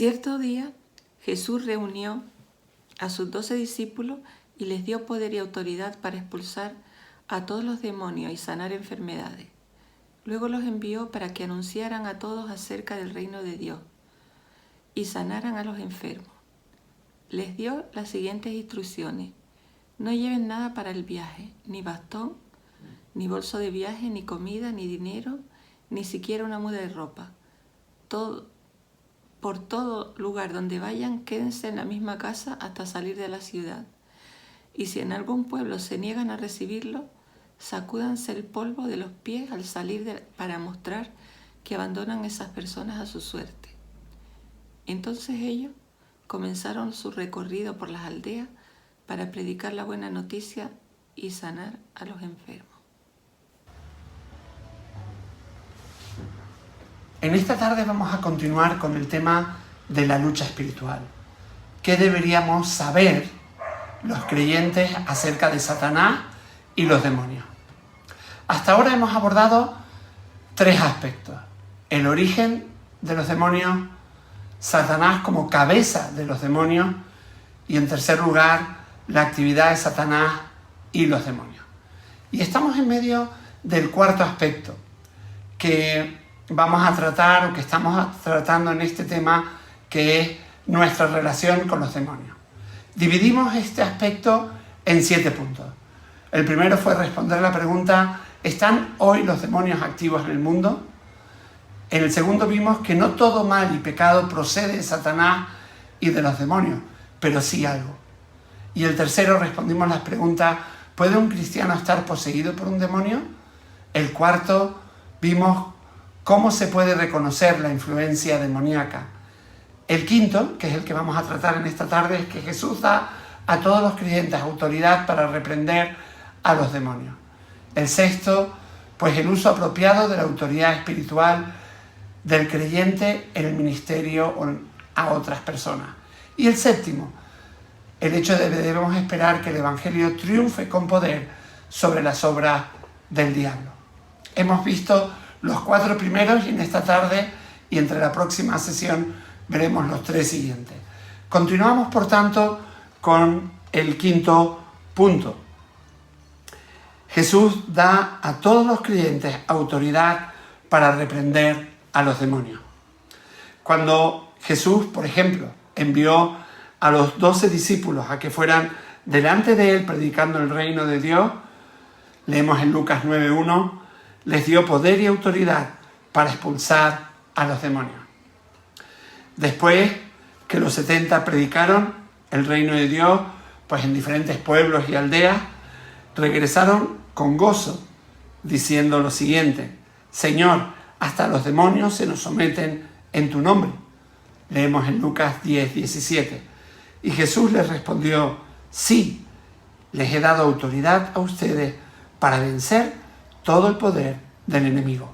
Cierto día, Jesús reunió a sus 12 discípulos y les dio poder y autoridad para expulsar a todos los demonios y sanar enfermedades. Luego los envió para que anunciaran a todos acerca del reino de Dios y sanaran a los enfermos. Les dio las siguientes instrucciones: no lleven nada para el viaje, ni bastón, ni bolso de viaje, ni comida, ni dinero, ni siquiera una muda de ropa. Por todo lugar donde vayan, quédense en la misma casa hasta salir de la ciudad. Y si en algún pueblo se niegan a recibirlo, sacúdanse el polvo de los pies al salir para mostrar que abandonan a esas personas a su suerte. Entonces ellos comenzaron su recorrido por las aldeas para predicar la buena noticia y sanar a los enfermos. En esta tarde vamos a continuar con el tema de la lucha espiritual. ¿Qué deberíamos saber los creyentes acerca de Satanás y los demonios? Hasta ahora hemos abordado 3 aspectos: el origen de los demonios, Satanás como cabeza de los demonios y, en tercer lugar, la actividad de Satanás y los demonios. Y estamos en medio del cuarto aspecto que vamos a tratar, o que estamos tratando en este tema, que es nuestra relación con los demonios. Dividimos este aspecto en 7 puntos. El primero fue responder la pregunta: ¿están hoy los demonios activos en el mundo? En el segundo vimos que no todo mal y pecado procede de Satanás y de los demonios, pero sí algo. Y el tercero respondimos las preguntas: ¿puede un cristiano estar poseído por un demonio? El cuarto vimos cómo se puede reconocer la influencia demoníaca. El quinto, que es el que vamos a tratar en esta tarde, es que Jesús da a todos los creyentes autoridad para reprender a los demonios. El sexto, pues el uso apropiado de la autoridad espiritual del creyente en el ministerio a otras personas. Y el séptimo, el hecho de que debemos esperar que el Evangelio triunfe con poder sobre las obras del diablo. Hemos visto los 4 primeros y en esta tarde y entre la próxima sesión veremos los 3 siguientes. Continuamos, por tanto, con el quinto punto. Jesús da a todos los creyentes autoridad para reprender a los demonios. Cuando Jesús, por ejemplo, envió a los 12 discípulos a que fueran delante de él predicando el reino de Dios, leemos en Lucas 9:1, les dio poder y autoridad para expulsar a los demonios. Después que los 70 predicaron el reino de Dios, pues en diferentes pueblos y aldeas, regresaron con gozo, diciendo lo siguiente: Señor, hasta los demonios se nos someten en tu nombre. Leemos en Lucas 10:17. Y Jesús les respondió: sí, les he dado autoridad a ustedes para vencer todo el poder del enemigo.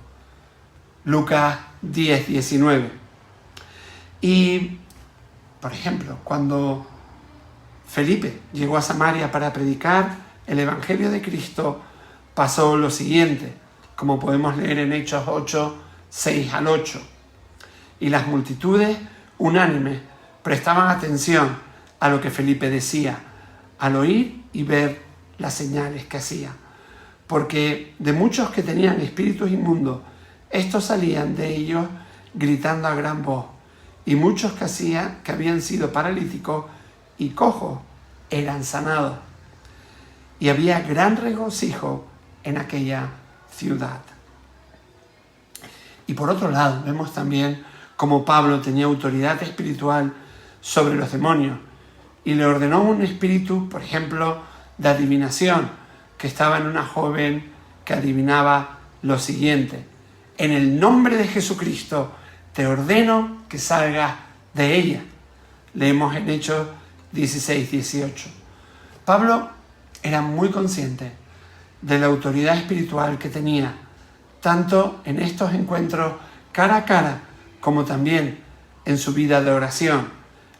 Lucas 10:19. Y, por ejemplo, cuando Felipe llegó a Samaria para predicar el Evangelio de Cristo, pasó lo siguiente, como podemos leer en Hechos 8:6-8. Y las multitudes unánimes prestaban atención a lo que Felipe decía, al oír y ver las señales que hacía. Porque de muchos que tenían espíritus inmundos, estos salían de ellos gritando a gran voz, y muchos que habían sido paralíticos y cojos eran sanados. Y había gran regocijo en aquella ciudad. Y por otro lado, vemos también cómo Pablo tenía autoridad espiritual sobre los demonios y le ordenó un espíritu, por ejemplo, de adivinación, que estaba en una joven que adivinaba lo siguiente: en el nombre de Jesucristo te ordeno que salgas de ella. Leemos en Hechos 16:18. Pablo era muy consciente de la autoridad espiritual que tenía, tanto en estos encuentros cara a cara, como también en su vida de oración.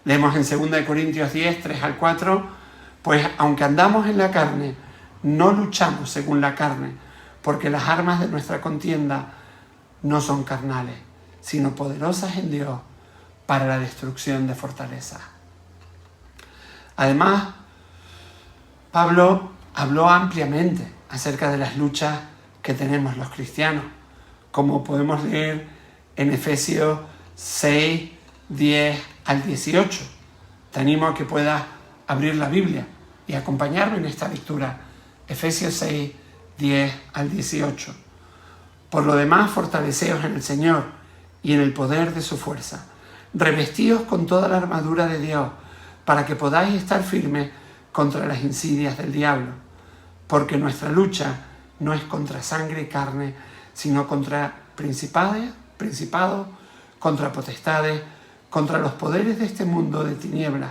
Leemos en 2 Corintios 10:3-4, pues aunque andamos en la carne, no luchamos según la carne, porque las armas de nuestra contienda no son carnales, sino poderosas en Dios para la destrucción de fortalezas. Además, Pablo habló ampliamente acerca de las luchas que tenemos los cristianos, como podemos leer en Efesios 6, 10 al 18. Te animo a que puedas abrir la Biblia y acompañarme en esta lectura. Efesios 6, 10 al 18. Por lo demás, fortaleceos en el Señor y en el poder de su fuerza. Revestíos con toda la armadura de Dios, para que podáis estar firmes contra las insidias del diablo. Porque nuestra lucha no es contra sangre y carne, sino contra principados, contra potestades, contra los poderes de este mundo de tinieblas,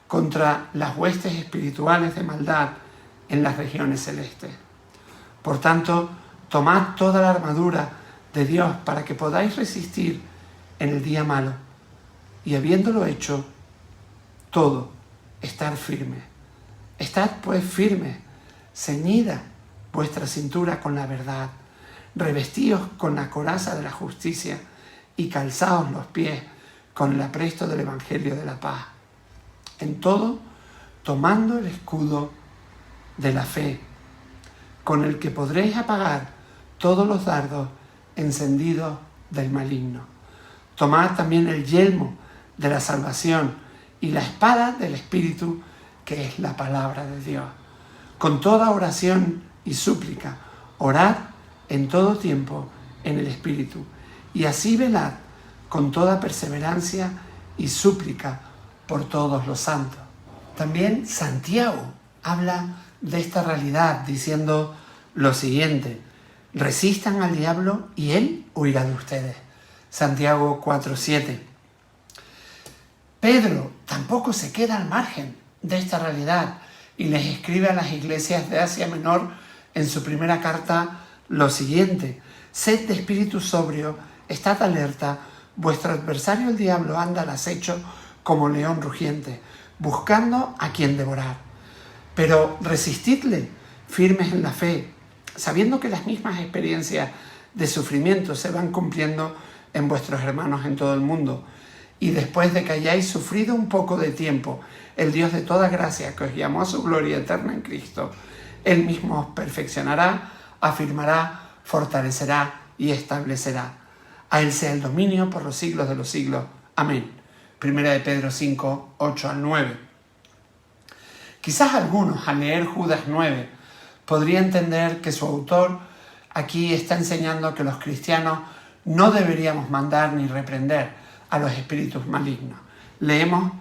contra las huestes espirituales de maldad en las regiones celestes. Por tanto, tomad toda la armadura de Dios para que podáis resistir en el día malo, y habiéndolo hecho todo, estar firme. Estad pues firmes, ceñida vuestra cintura con la verdad, revestíos con la coraza de la justicia y calzaos los pies con el apresto del Evangelio de la paz. En todo, tomando el escudo de la fe, con el que podréis apagar todos los dardos encendidos del maligno. Tomad también el yelmo de la salvación y la espada del Espíritu, que es la palabra de Dios. Con toda oración y súplica, orad en todo tiempo en el Espíritu, y así velad con toda perseverancia y súplica por todos los santos. También Santiago habla de esta realidad diciendo lo siguiente: resistan al diablo y él huirá de ustedes. Santiago 4:7. Pedro tampoco se queda al margen de esta realidad y les escribe a las iglesias de Asia Menor en su primera carta lo siguiente: sed de espíritu sobrio, estad alerta, vuestro adversario el diablo anda al acecho como león rugiente, buscando a quien devorar. Pero resistidle, firmes en la fe, sabiendo que las mismas experiencias de sufrimiento se van cumpliendo en vuestros hermanos en todo el mundo. Y después de que hayáis sufrido un poco de tiempo, el Dios de toda gracia, que os llamó a su gloria eterna en Cristo, Él mismo os perfeccionará, afirmará, fortalecerá y establecerá. A Él sea el dominio por los siglos de los siglos. Amén. Primera de Pedro 5, 8 al 9. Quizás algunos, al leer Judas 9, podría entender que su autor aquí está enseñando que los cristianos no deberíamos mandar ni reprender a los espíritus malignos. Leemos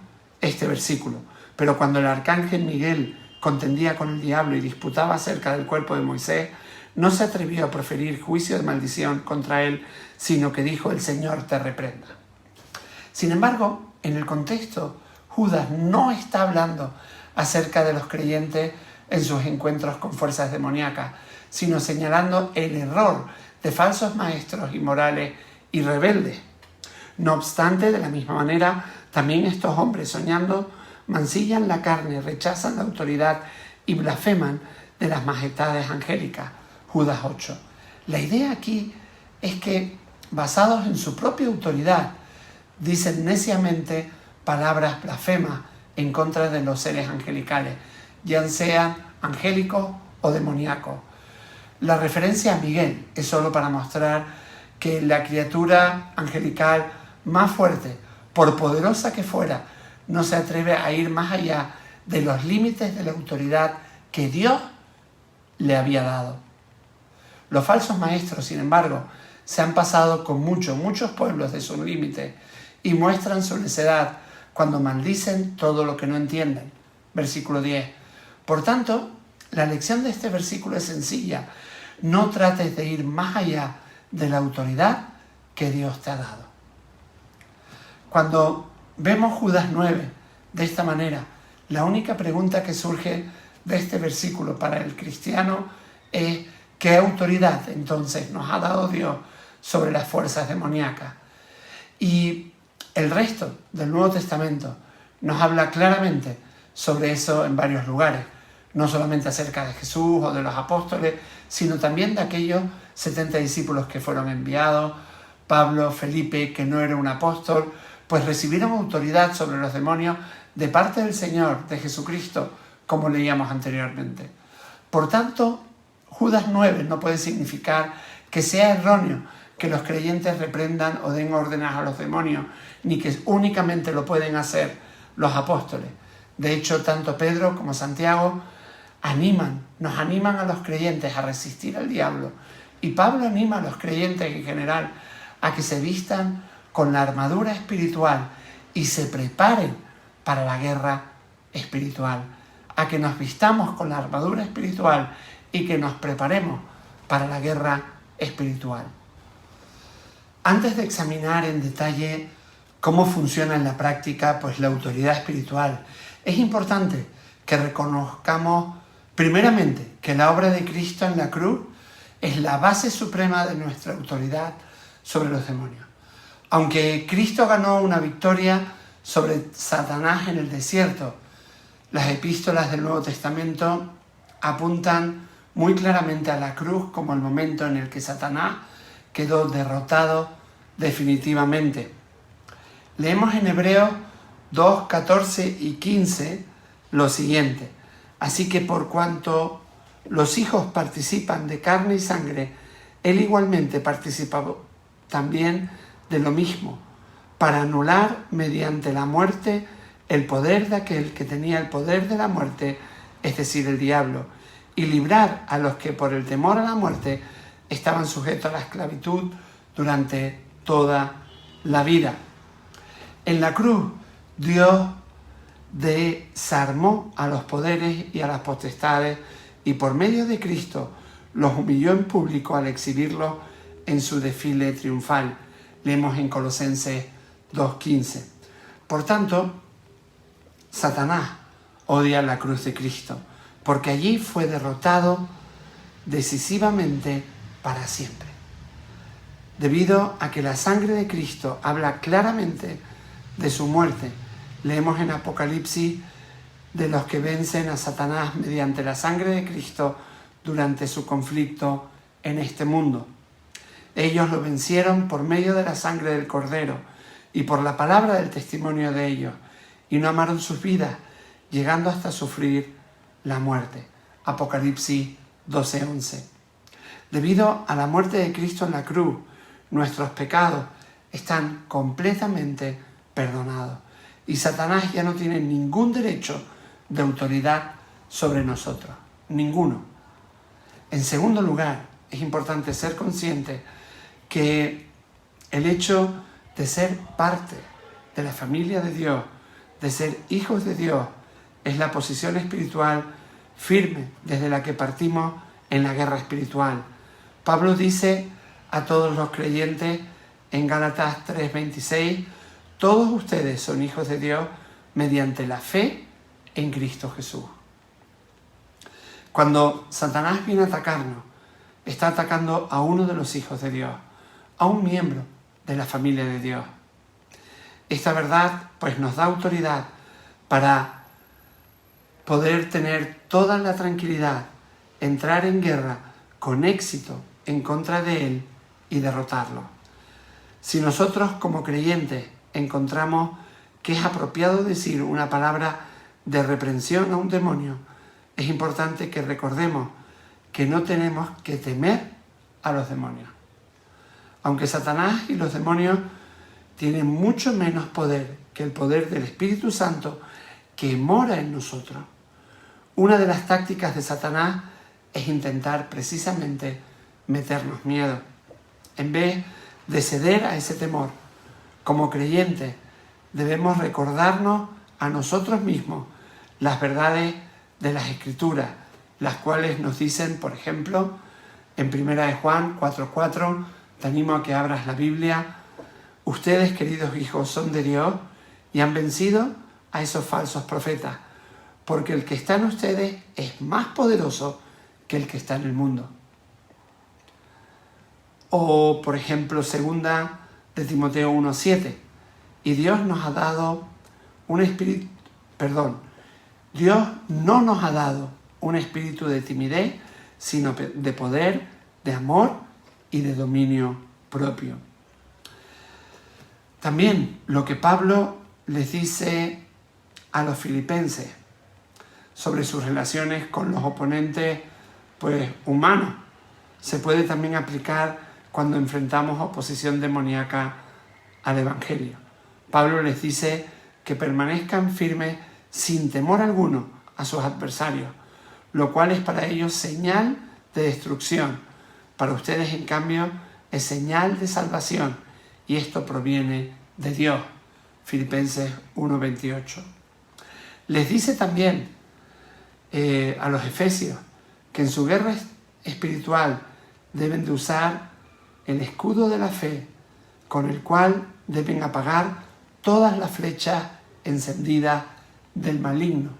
este versículo: pero cuando el arcángel Miguel contendía con el diablo y disputaba acerca del cuerpo de Moisés, no se atrevió a proferir juicio de maldición contra él, sino que dijo: el Señor te reprenda. Sin embargo, en el contexto, Judas no está hablando acerca de los creyentes en sus encuentros con fuerzas demoníacas, sino señalando el error de falsos maestros inmorales y rebeldes. No obstante, de la misma manera, también estos hombres, soñando, mancillan la carne, rechazan la autoridad y blasfeman de las majestades angélicas. Judas 8. La idea aquí es que, basados en su propia autoridad, dicen neciamente palabras blasfemas en contra de los seres angelicales, ya sean angélicos o demoníacos. La referencia a Miguel es solo para mostrar que la criatura angelical más fuerte, por poderosa que fuera, no se atreve a ir más allá de los límites de la autoridad que Dios le había dado. Los falsos maestros, sin embargo, se han pasado con muchos pueblos de sus límites y muestran su necedad cuando maldicen todo lo que no entienden. Versículo 10. Por tanto, la lección de este versículo es sencilla: no trates de ir más allá de la autoridad que Dios te ha dado. Cuando vemos Judas 9 de esta manera, la única pregunta que surge de este versículo para el cristiano es: ¿qué autoridad entonces nos ha dado Dios sobre las fuerzas demoníacas? Y el resto del Nuevo Testamento nos habla claramente sobre eso en varios lugares, no solamente acerca de Jesús o de los apóstoles, sino también de aquellos 70 discípulos que fueron enviados, Pablo, Felipe, que no era un apóstol, pues recibieron autoridad sobre los demonios de parte del Señor, de Jesucristo, como leíamos anteriormente. Por tanto, Judas 9 no puede significar que sea erróneo que los creyentes reprendan o den órdenes a los demonios, ni que únicamente lo pueden hacer los apóstoles. De hecho, tanto Pedro como Santiago nos animan a los creyentes a resistir al diablo. Y Pablo anima a los creyentes en general a que se vistan con la armadura espiritual y se preparen para la guerra espiritual. A que nos vistamos con la armadura espiritual y que nos preparemos para la guerra espiritual. Antes de examinar en detalle cómo funciona en la práctica pues la autoridad espiritual, es importante que reconozcamos primeramente que la obra de Cristo en la cruz es la base suprema de nuestra autoridad sobre los demonios. Aunque Cristo ganó una victoria sobre Satanás en el desierto, las epístolas del Nuevo Testamento apuntan muy claramente a la cruz como el momento en el que Satanás quedó derrotado definitivamente. Leemos en Hebreos 2, 14 y 15 lo siguiente: así que por cuanto los hijos participan de carne y sangre, él igualmente participó también de lo mismo, para anular mediante la muerte el poder de aquel que tenía el poder de la muerte, es decir, el diablo, y librar a los que por el temor a la muerte estaban sujetos a la esclavitud durante toda la vida. En la cruz, Dios desarmó a los poderes y a las potestades y por medio de Cristo los humilló en público al exhibirlos en su desfile triunfal. Leemos en Colosenses 2:15. Por tanto, Satanás odia la cruz de Cristo, porque allí fue derrotado decisivamente para siempre. Debido a que la sangre de Cristo habla claramente de su muerte, leemos en Apocalipsis de los que vencen a Satanás mediante la sangre de Cristo durante su conflicto en este mundo. Ellos lo vencieron por medio de la sangre del Cordero y por la palabra del testimonio de ellos, y no amaron sus vidas, llegando hasta sufrir la muerte. Apocalipsis 12:11. Debido a la muerte de Cristo en la cruz, nuestros pecados están completamente perdonados y Satanás ya no tiene ningún derecho de autoridad sobre nosotros, ninguno. En segundo lugar, es importante ser consciente que el hecho de ser parte de la familia de Dios, de ser hijos de Dios, es la posición espiritual firme desde la que partimos en la guerra espiritual. Pablo dice a todos los creyentes en Gálatas 3:26, todos ustedes son hijos de Dios mediante la fe en Cristo Jesús. Cuando Satanás viene a atacarnos, está atacando a uno de los hijos de Dios, a un miembro de la familia de Dios. Esta verdad pues nos da autoridad para poder tener toda la tranquilidad, entrar en guerra con éxito en contra de él y derrotarlo. Si nosotros como creyentes encontramos que es apropiado decir una palabra de reprensión a un demonio, es importante que recordemos que no tenemos que temer a los demonios. Aunque Satanás y los demonios tienen mucho menos poder que el poder del Espíritu Santo que mora en nosotros, una de las tácticas de Satanás es intentar precisamente meternos miedo. En vez de ceder a ese temor, como creyentes debemos recordarnos a nosotros mismos las verdades de las Escrituras, las cuales nos dicen, por ejemplo, en 1 Juan 4:4, te animo a que abras la Biblia: ustedes, queridos hijos, son de Dios y han vencido a esos falsos profetas, porque el que está en ustedes es más poderoso que el que está en el mundo. O, por ejemplo, 2 de Timoteo 1:7, y Dios nos ha dado un espíritu, Dios no nos ha dado un espíritu de timidez, sino de poder, de amor y de dominio propio. También lo que Pablo les dice a los filipenses sobre sus relaciones con los oponentes humanos se puede también aplicar cuando enfrentamos oposición demoníaca al Evangelio. Pablo les dice que permanezcan firmes sin temor alguno a sus adversarios, lo cual es para ellos señal de destrucción. Para ustedes, en cambio, es señal de salvación, y esto proviene de Dios. Filipenses 1:28. Les dice también a los efesios que en su guerra espiritual deben de usar el escudo de la fe, con el cual deben apagar todas las flechas encendidas del maligno.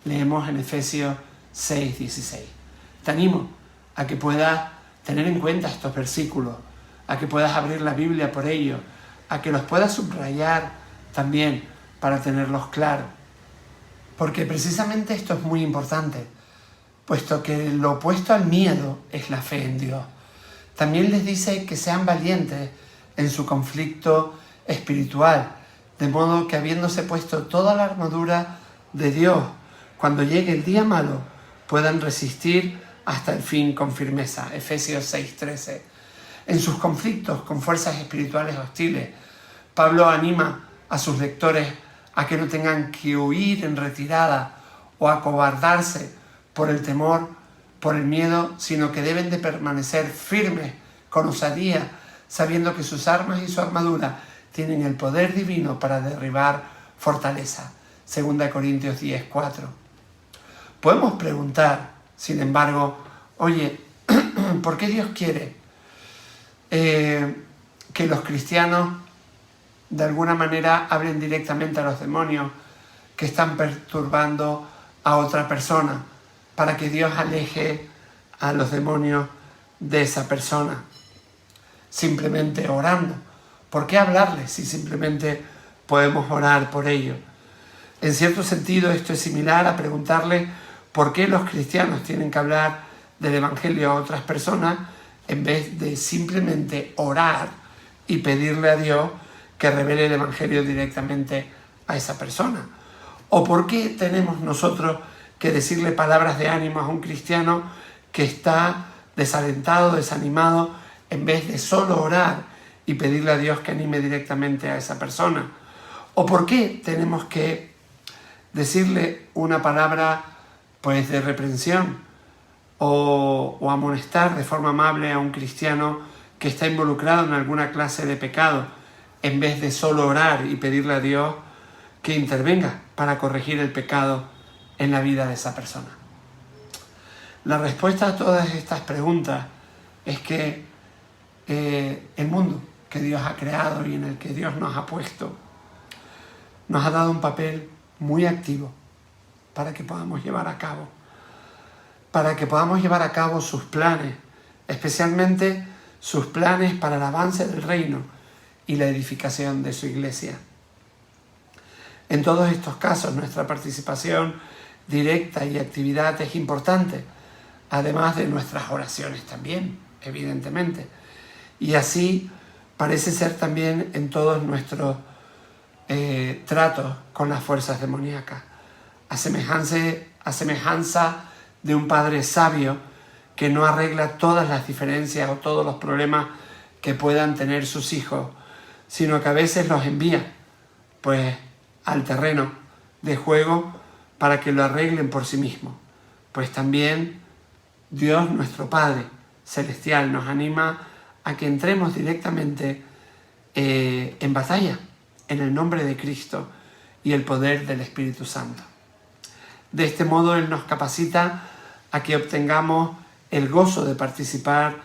Leemos en Efesios 6:16. Te animo a que puedas tener en cuenta estos versículos, a que puedas abrir la Biblia por ello, a que los puedas subrayar también para tenerlos claros. Porque precisamente esto es muy importante, puesto que lo opuesto al miedo es la fe en Dios. También les dice que sean valientes en su conflicto espiritual, de modo que habiéndose puesto toda la armadura de Dios, cuando llegue el día malo, puedan resistir hasta el fin con firmeza. Efesios 6:13. En sus conflictos con fuerzas espirituales hostiles, Pablo anima a sus lectores a que no tengan que huir en retirada o acobardarse por el temor, por el miedo, sino que deben de permanecer firmes, con osadía, sabiendo que sus armas y su armadura tienen el poder divino para derribar fortaleza. 2 Corintios 10:4. Podemos preguntar, sin embargo, oye, ¿por qué Dios quiere que los cristianos de alguna manera hablen directamente a los demonios que están perturbando a otra persona, para que Dios aleje a los demonios de esa persona? Simplemente orando. ¿Por qué hablarles si simplemente podemos orar por ellos? En cierto sentido, esto es similar a preguntarle por qué los cristianos tienen que hablar del Evangelio a otras personas en vez de simplemente orar y pedirle a Dios que revele el Evangelio directamente a esa persona. ¿O por qué tenemos nosotros que decirle palabras de ánimo a un cristiano que está desalentado, desanimado, en vez de solo orar y pedirle a Dios que anime directamente a esa persona? ¿O por qué tenemos que decirle una palabra de reprensión o amonestar de forma amable a un cristiano que está involucrado en alguna clase de pecado, en vez de solo orar y pedirle a Dios que intervenga para corregir el pecado en la vida de esa persona? La respuesta a todas estas preguntas es que el mundo que Dios ha creado y en el que Dios nos ha puesto nos ha dado un papel muy activo para que podamos llevar a cabo sus planes, especialmente sus planes para el avance del reino y la edificación de su iglesia. En todos estos casos, nuestra participación directa y actividad es importante, además de nuestras oraciones también, evidentemente. Y así parece ser también en todos nuestros tratos con las fuerzas demoníacas. A semejanza de un padre sabio que no arregla todas las diferencias o todos los problemas que puedan tener sus hijos, sino que a veces los envía al terreno de juego para que lo arreglen por sí mismos. Pues también Dios, nuestro Padre Celestial, nos anima a que entremos directamente en batalla en el nombre de Cristo y el poder del Espíritu Santo. De este modo Él nos capacita a que obtengamos el gozo de participar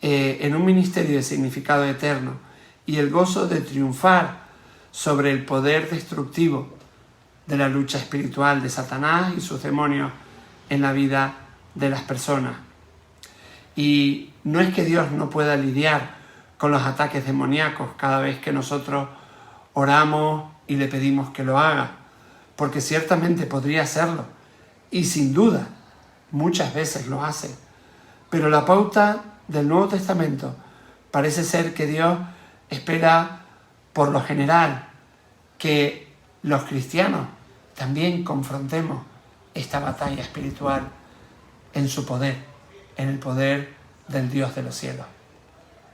en un ministerio de significado eterno y el gozo de triunfar sobre el poder destructivo de la lucha espiritual de Satanás y sus demonios en la vida de las personas. Y no es que Dios no pueda lidiar con los ataques demoníacos cada vez que nosotros oramos y le pedimos que lo haga, porque ciertamente podría hacerlo, y sin duda muchas veces lo hace. Pero la pauta del Nuevo Testamento parece ser que Dios espera por lo general, que los cristianos también confrontemos esta batalla espiritual en su poder, en el poder del Dios de los cielos.